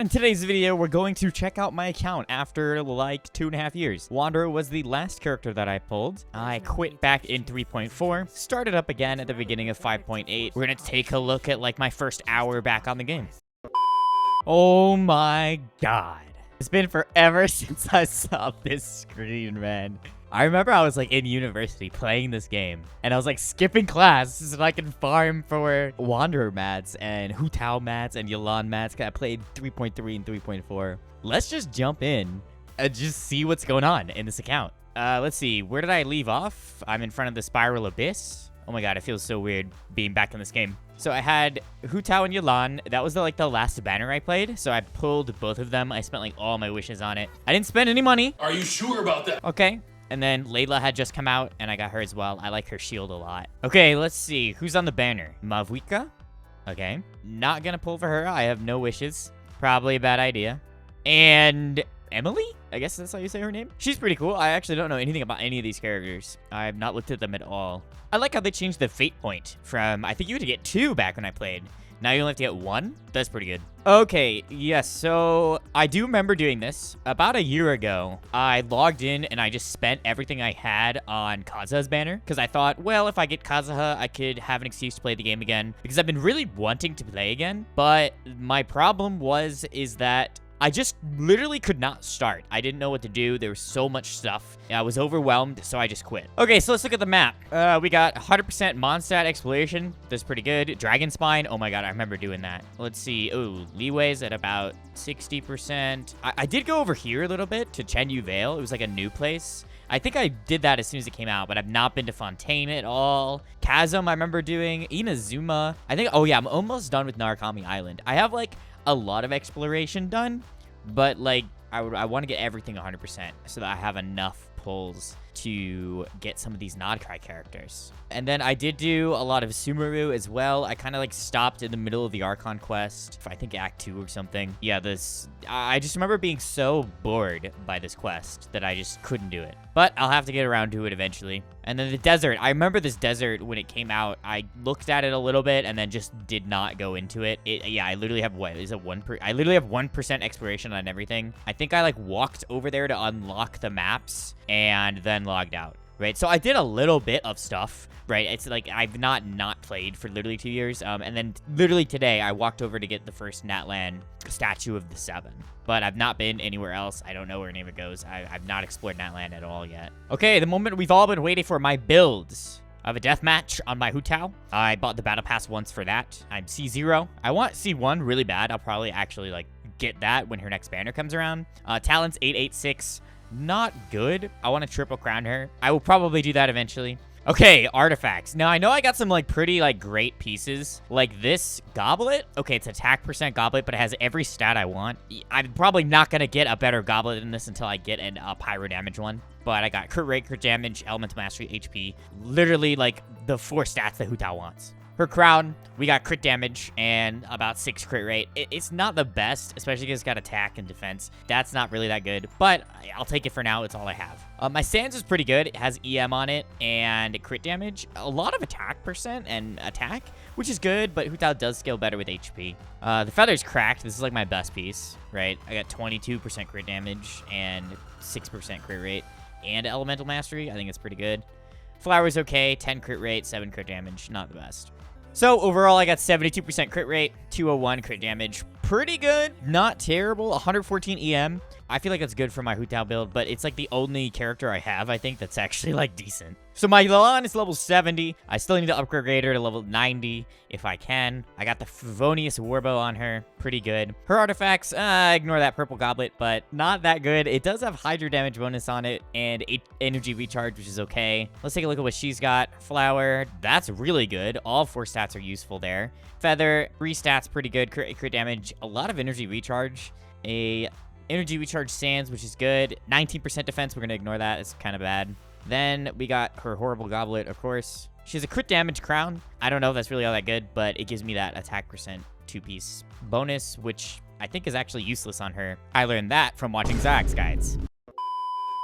In today's video, we're going to check out my account after like 2.5 years. Wanderer was the last character that I pulled. I quit back in 3.4, started up again at the beginning of 5.8. We're gonna take a look at like my first hour back on the game. Oh my god. It's been forever since I saw this screen, man. I remember I was like in university playing this game and I was like skipping class so that I can farm for Wanderer mats and Hu Tao mats and Yelan mats. I played 3.3 and 3.4. Let's just jump in and just see what's going on in this account. Let's see. Where did I leave off? I'm in front of the Spiral Abyss. Oh my god, it feels so weird being back in this game. So I had Hu Tao and Yelan. That was the last banner I played. So I pulled both of them. I spent like all my wishes on it. I didn't spend any money. Are you sure about that? Okay. And then Layla had just come out, and I got her as well. I like her shield a lot. Okay, let's see. Who's on the banner? Mavuika? Okay. Not gonna pull for her. I have no wishes. Probably a bad idea. And Emily? I guess that's how you say her name. She's pretty cool. I actually don't know anything about any of these characters. I've not looked at them at all. I like how they changed the fate point from, I think you had to get 2 back when I played. Now you only have to get 1? That's pretty good. Okay, yes, so I do remember doing this. About a year ago, I logged in and I just spent everything I had on Kazuha's banner. Because I thought, well, if I get Kazuha, I could have an excuse to play the game again. Because I've been really wanting to play again. But my problem is that I just literally could not start. I didn't know what to do. There was so much stuff. I was overwhelmed, so I just quit. Okay, so let's look at the map. We got 100% Mondstadt exploration. That's pretty good. Dragon Spine. Oh my god, I remember doing that. Let's see. Ooh, leeway's at about 60%. I did go over here a little bit to Chenyu Vale. It was like a new place. I think I did that as soon as it came out, but I've not been to Fontaine at all. Chasm, I remember doing. Inazuma. I think, oh yeah, I'm almost done with Narukami Island. I have like a lot of exploration done, but like I want to get everything 100% so that I have enough pulls to get some of these Nod-Krai characters. And then I did do a lot of Sumeru as well. I kind of like stopped in the middle of the Archon quest, I think Act 2 or something. Yeah, I just remember being so bored by this quest that I just couldn't do it. But I'll have to get around to it eventually. And then the desert. I remember this desert when it came out. I looked at it a little bit and then just did not go into it. Yeah, I literally have what? Is it 1%? I literally have 1% exploration on everything. I think I like walked over there to unlock the maps and then logged out. Right, so I did a little bit of stuff, right? It's like I've not played for literally 2 years. And then literally today, I walked over to get the first Natlan statue of the 7. But I've not been anywhere else. I don't know where any of it goes. I've not explored Natlan at all yet. Okay, the moment we've all been waiting for, my builds. I have a deathmatch on my Hu Tao. I bought the battle pass once for that. I'm C0. I want C1 really bad. I'll probably actually like get that when her next banner comes around. Talent's 886. Not good. I want to triple crown her. I will probably do that eventually. Okay, artifacts. Now, I know I got some, like, pretty, like, great pieces. Like this goblet. Okay, it's attack % goblet, but it has every stat I want. I'm probably not going to get a better goblet than this until I get a pyro damage one. But I got crit rate, crit damage, elemental mastery, HP. Literally, like, the 4 stats that Hu Tao wants. Her crown, we got crit damage and about 6 crit rate. It's not the best, especially because it's got attack and defense. That's not really that good, but I'll take it for now. It's all I have. My Sands is pretty good. It has EM on it and crit damage. A lot of attack % and attack, which is good, but Hu Tao does scale better with HP. The feather's cracked. This is like my best piece, right? I got 22% crit damage and 6% crit rate and elemental mastery. I think it's pretty good. Flower's okay. 10 crit rate, 7 crit damage. Not the best. So overall, I got 72% crit rate, 201 crit damage. Pretty good, not terrible. 114 EM. I feel like that's good for my Hu Tao build, but it's like the only character I have, I think, that's actually like decent. So my Yelan is level 70. I still need to upgrade her to level 90 if I can. I got the Favonius Warbow on her. Pretty good. Her artifacts, ignore that purple goblet, but not that good. It does have Hydra damage bonus on it and energy recharge, which is okay. Let's take a look at what she's got. Flower, that's really good. All 4 stats are useful there. Feather, 3 stats, pretty good. Crit damage, a lot of energy recharge. Energy recharge Sands, which is good. 19% defense, we're going to ignore that. It's kind of bad. Then we got her horrible goblet, of course. She has a crit damage crown. I don't know if that's really all that good, but it gives me that attack % 2-piece bonus, which I think is actually useless on her. I learned that from watching Zach's guides.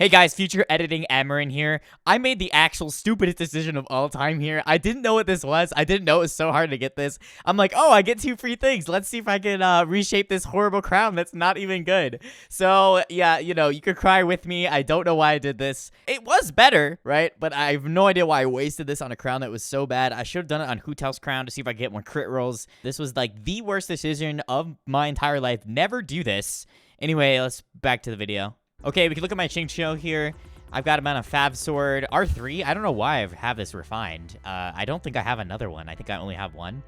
Hey guys, future editing Amarin here. I made the actual stupidest decision of all time here. I didn't know what this was. I didn't know it was so hard to get this. I'm like, oh, I get 2 free things. Let's see if I can reshape this horrible crown that's not even good. So yeah, you know, you could cry with me. I don't know why I did this. It was better, right? But I have no idea why I wasted this on a crown that was so bad. I should have done it on Hu Tao's crown to see if I could get more crit rolls. This was like the worst decision of my entire life. Never do this. Anyway, let's back to the video. Okay, we can look at my Xingqiu here. I've got him on a Fab Sword. R3, I don't know why I have this refined. I don't think I have another one. I think I only have one.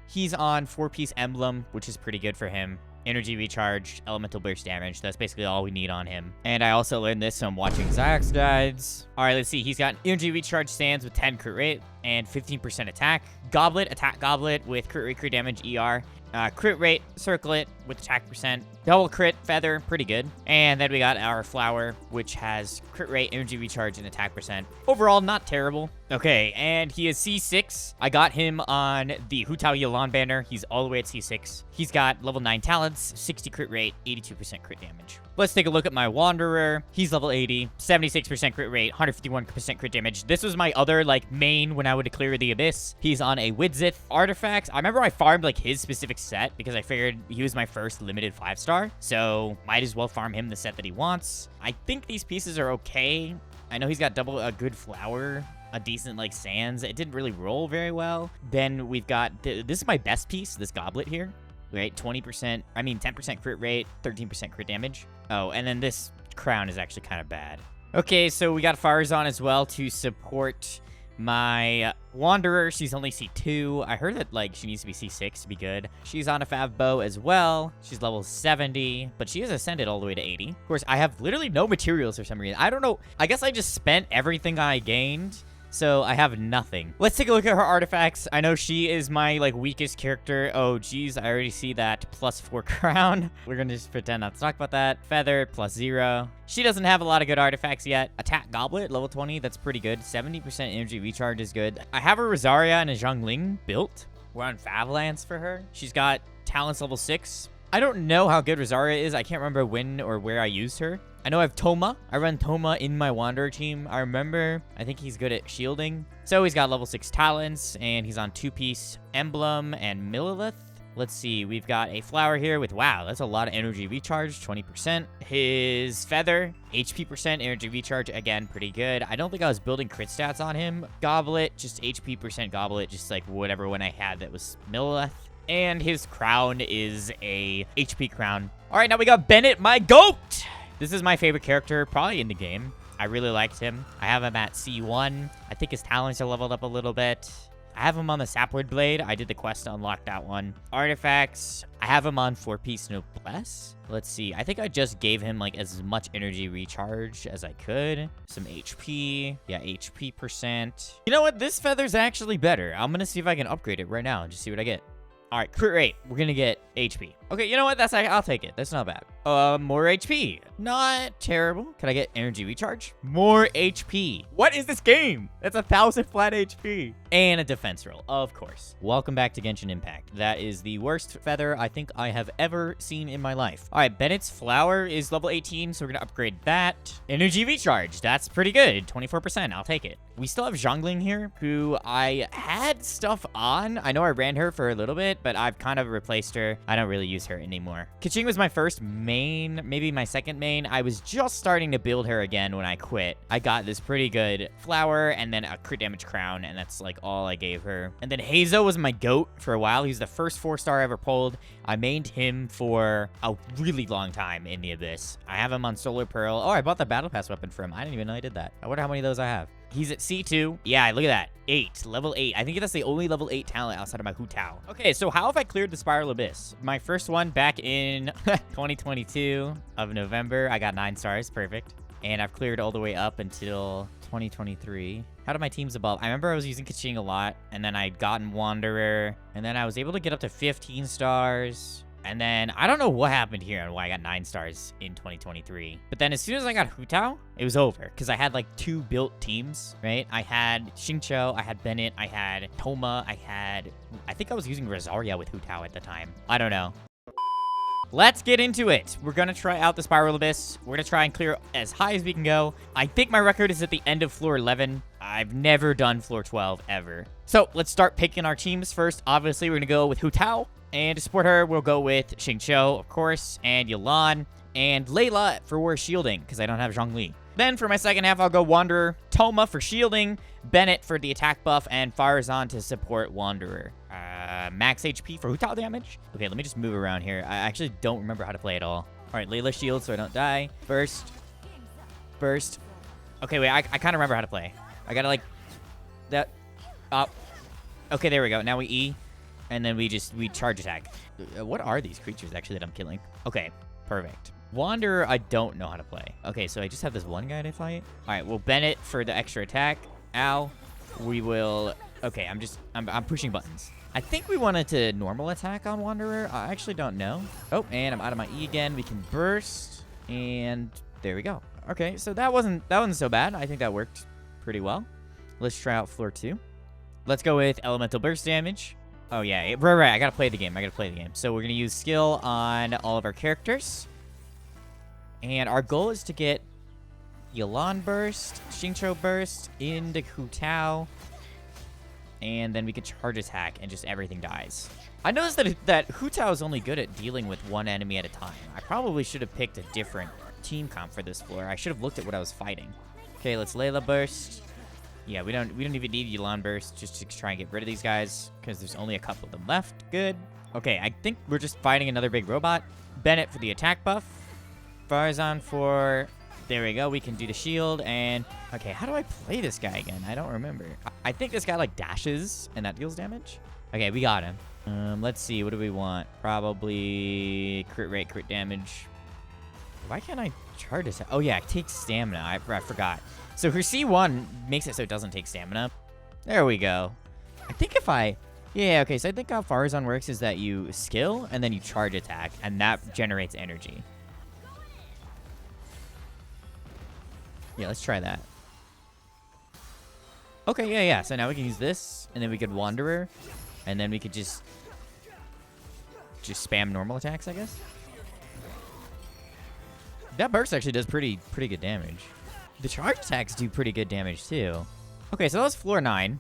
He's on 4-piece Emblem, which is pretty good for him. Energy recharge, elemental burst damage. That's basically all we need on him. And I also learned this, so I'm watching Zayak's guides. All right, let's see. He's got energy recharge stands with 10 crit rate and 15% attack. Goblet, attack goblet with crit rate, crit damage, ER. Crit rate, circlet with attack percent. Double crit, feather, pretty good. And then we got our flower, which has crit rate, energy recharge, and attack percent. Overall, not terrible. Okay, and he is C6. I got him on the Hu Tao Yelan banner. He's all the way at C6. He's got level 9 talents, 60 crit rate, 82% crit damage. Let's take a look at my Wanderer. He's level 80, 76% crit rate, 151% crit damage. This was my other, like, main when I would clear the Abyss. He's on a Widzith artifact. I remember I farmed, like, his specific set because I figured he was my first limited 5-star. So, might as well farm him the set that he wants. I think these pieces are okay. I know he's got a good flower, a decent, like, sands. It didn't really roll very well. Then we've got, this is my best piece, this goblet here. Right, 10% crit rate, 13% crit damage. Oh, and then this crown is actually kind of bad. Okay, so we got Farazan as well to support my Wanderer. She's only C2. I heard that, like, she needs to be C6 to be good. She's on a Fab Bow as well. She's level 70, but she has ascended all the way to 80. Of course, I have literally no materials for some reason. I don't know. I guess I just spent everything I gained. So I have nothing. Let's take a look at her artifacts. I know she is my, like, weakest character. Oh, geez, I already see that +4 crown. We're gonna just pretend not to talk about that. Feather, +0. She doesn't have a lot of good artifacts yet. Attack Goblet, level 20, that's pretty good. 70% energy recharge is good. I have a Rosaria and a Zhongling built. We're on Favlance for her. She's got talents level 6. I don't know how good Rosaria is. I can't remember when or where I used her. I know I have Toma. I run Toma in my Wanderer team. I think he's good at shielding. So he's got level 6 talents, and he's on 2-piece Emblem and Millilith. Let's see. We've got a flower here with, wow, that's a lot of energy recharge, 20%. His feather, HP percent, energy recharge, again, pretty good. I don't think I was building crit stats on him. Goblet, just HP percent goblet, just like whatever one I had that was Millilith. And his crown is a HP crown. All right, now we got Bennett, my goat. This is my favorite character, probably in the game. I really liked him. I have him at C1. I think his talents are leveled up a little bit. I have him on the Sapwood Blade. I did the quest to unlock that one. Artifacts. I have him on 4-piece Noblesse. Let's see. I think I just gave him, like, as much energy recharge as I could. Some HP. Yeah, HP percent. You know what? This feather's actually better. I'm going to see if I can upgrade it right now and just see what I get. All right, crit rate. We're going to get HP. Okay, you know what? I'll take it. That's not bad. More HP. Not terrible. Can I get energy recharge? More HP. What is this game? That's 1,000 flat HP. And a defense roll, of course. Welcome back to Genshin Impact. That is the worst feather I think I have ever seen in my life. All right, Bennett's flower is level 18, so we're going to upgrade that. Energy recharge. That's pretty good. 24%. I'll take it. We still have Zhongling here, who I had stuff on. I know I ran her for a little bit, but I've kind of replaced her. I don't really use her anymore. Keqing was my first main, maybe my second main. I was just starting to build her again when I quit. I got this pretty good flower and then a crit damage crown, and that's like all I gave her. And then Hazo was my goat for a while. He was the first 4-star I ever pulled. I mained him for a really long time in the Abyss. I have him on Solar Pearl. Oh, I bought the Battle Pass weapon for him. I didn't even know I did that. I wonder how many of those I have. He's at C2. Yeah, look at that. 8. Level 8. I think that's the only level 8 talent outside of my Hu Tao. Okay, so how have I cleared the Spiral Abyss? My first one back in 2022 of November. I got 9 stars. Perfect. And I've cleared all the way up until 2023. How did my teams evolve? I remember I was using Keqing a lot, and then I'd gotten Wanderer, and then I was able to get up to 15 stars. And then I don't know what happened here and why I got 9 stars in 2023. But then as soon as I got Hu Tao, it was over. Because I had like 2 built teams, right? I had Xingqiu, I had Bennett, I had Toma, I think I was using Rosaria with Hu Tao at the time. I don't know. let's get into it. We're going to try out the Spiral Abyss. We're going to try and clear as high as we can go. I think my record is at the end of floor 11. I've never done floor 12 ever. So let's start picking our teams first. Obviously, we're going to go with Hu Tao. And to support her, we'll go with Xingqiu, of course, and Yelan, and Layla for shielding, because I don't have Zhongli. Then for my second half, I'll go Wanderer, Toma for shielding, Bennett for the attack buff, and Farazan to support Wanderer. Max HP for Hu Tao damage. Okay, let me just move around here. I actually don't remember how to play at all. All right, Layla shield so I don't die. Burst. Okay, wait, I kind of remember how to play. I gotta, like, that up. Okay, there we go. Now we E. And then we charge attack. What are these creatures, actually, that I'm killing? Okay, perfect. Wanderer, I don't know how to play. Okay, so I just have this one guy to fight. All right, well, Bennett for the extra attack. Ow. We will... Okay, I'm pushing buttons. I think we wanted to normal attack on Wanderer. I actually don't know. Oh, and I'm out of my E again. We can burst. And there we go. Okay, so that wasn't so bad. I think that worked pretty well. Let's try out floor 2. Let's go with elemental burst damage. Oh, yeah. Right. I gotta play the game. So we're gonna use skill on all of our characters. And our goal is to get Yelan burst, Xingqiu burst, into Hu Tao. And then we can charge attack and just everything dies. I noticed that Hu Tao is only good at dealing with one enemy at a time. I probably should have picked a different team comp for this floor. I should have looked at what I was fighting. Okay, let's Layla burst. Yeah, we don't even need Yelan burst just to try and get rid of these guys because there's only a couple of them left. Good. Okay, I think we're just fighting another big robot. Bennett for the attack buff. Farazan for... There we go. We can do the shield and... Okay, how do I play this guy again? I don't remember. I think this guy, like, dashes and that deals damage. Okay, we got him. Let's see. What do we want? Probably crit rate, crit damage. Why can't I charge this? Oh, yeah, it takes stamina. I forgot. So her C1 makes it so it doesn't take stamina. There we go. I think if I... Yeah, okay, so I think how Farazan works is that you skill and then you charge attack, and that generates energy. Yeah, let's try that. Okay, yeah. So now we can use this, and then we could Wanderer, and then we could just spam normal attacks, I guess. That burst actually does pretty good damage. The charge attacks do pretty good damage too. Okay, so that was floor 9.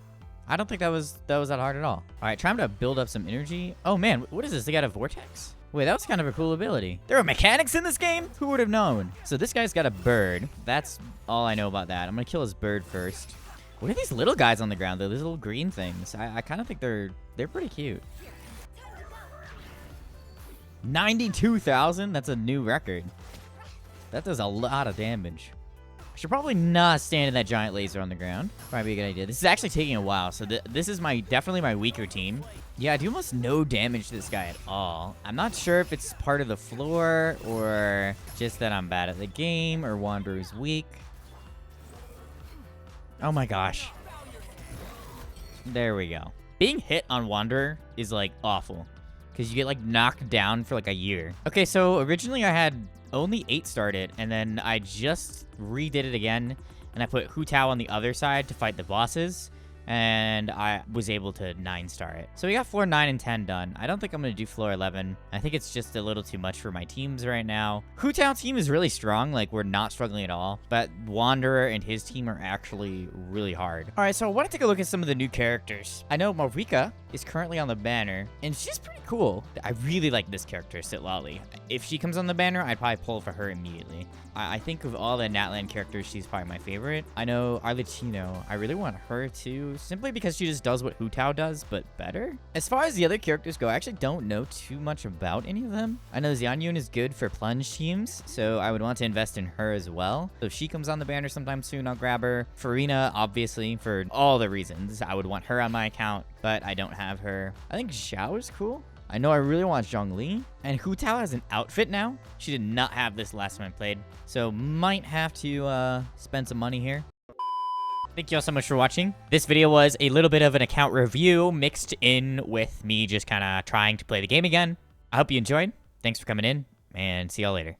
I don't think that was that hard at all. All right, trying to build up some energy. Oh man, what is this? They got a vortex? Wait, that was kind of a cool ability. There are mechanics in this game? Who would have known? So this guy's got a bird. That's all I know about that. I'm gonna kill his bird first. What are these little guys on the ground though? These little green things. I kind of think they're pretty cute. 92,000? That's a new record. That does a lot of damage. I should probably not stand in that giant laser on the ground. Probably be a good idea. This is actually taking a while, so this is definitely my weaker team. Yeah, I do almost no damage to this guy at all. I'm not sure if it's part of the floor or just that I'm bad at the game or Wanderer's weak. Oh my gosh. There we go. Being hit on Wanderer is like awful because you get like knocked down for like a year. Okay, so originally I had only 8 started, and then I just redid it again, and I put Hu Tao on the other side to fight the bosses, and I was able to 9-star it. So we got floor 9 and 10 done. I don't think I'm going to do floor 11. I think it's just a little too much for my teams right now. Hu Tao team is really strong. Like, we're not struggling at all. But Wanderer and his team are actually really hard. All right, so I want to take a look at some of the new characters. I know Marika is currently on the banner, and she's pretty cool. I really like this character, Sitlali. If she comes on the banner, I'd probably pull for her immediately. I think of all the Natlan characters, she's probably my favorite. I know Arlecchino. I really want her too, simply because she just does what Hu Tao does, but better. As far as the other characters go, I actually don't know too much about any of them. I know Xianyun is good for plunge teams, so I would want to invest in her as well. So if she comes on the banner sometime soon, I'll grab her. Farina, obviously, for all the reasons. I would want her on my account, but I don't have her. I think Xiao is cool. I know I really want Zhongli. And Hu Tao has an outfit now. She did not have this last time I played. So might have to spend some money here. Thank you all so much for watching. This video was a little bit of an account review mixed in with me just kind of trying to play the game again. I hope you enjoyed. Thanks for coming in, and see y'all later.